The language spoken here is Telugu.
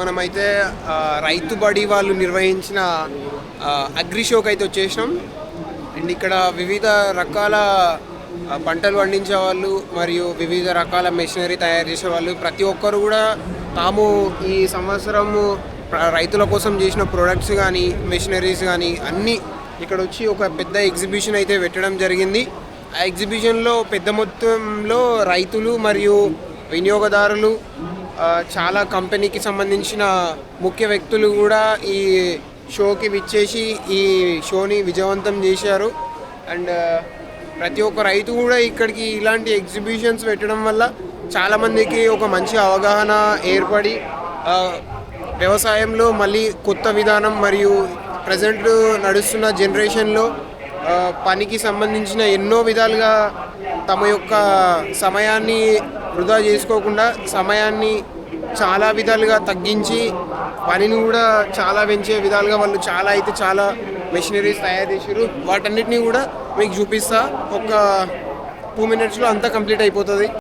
మనమైతే రైతు బడి వాళ్ళు నిర్వహించిన అగ్రి షోకి అయితే వచ్చేసినాం. అండ్ ఇక్కడ వివిధ రకాల పంటలు పండించే వాళ్ళు మరియు వివిధ రకాల మెషినరీ తయారు చేసే వాళ్ళు ప్రతి ఒక్కరు కూడా తాము ఈ సంవత్సరము రైతుల కోసం చేసిన ప్రొడక్ట్స్ కానీ మెషినరీస్ కానీ అన్నీ ఇక్కడ వచ్చి ఒక పెద్ద ఎగ్జిబిషన్ అయితే పెట్టడం జరిగింది. ఆ ఎగ్జిబిషన్లో పెద్ద మొత్తంలో రైతులు మరియు వినియోగదారులు, చాలా కంపెనీకి సంబంధించిన ముఖ్య వ్యక్తులు కూడా ఈ షోకి విచ్చేసి ఈ షోని విజయవంతం చేశారు. అండ్ ప్రతి ఒక్క రైతు కూడా ఇక్కడికి ఇలాంటి ఎగ్జిబిషన్స్ పెట్టడం వల్ల చాలామందికి ఒక మంచి అవగాహన ఏర్పడి వ్యవసాయంలో మళ్ళీ కొత్త విధానం మరియు ప్రజెంట్ నడుస్తున్న జనరేషన్లో పనికి సంబంధించిన ఎన్నో విధాలుగా తమ యొక్క సమయాన్ని వృధా చేసుకోకుండా సమయాన్ని చాలా విధాలుగా తగ్గించి పనిని కూడా చాలా పెంచే విధాలుగా వాళ్ళు చాలా మెషినరీస్ తయారు చేశారు. వాటన్నిటిని కూడా మీకు చూపిస్తా. ఒక 2 minutesలో అంతా కంప్లీట్ అయిపోతుంది.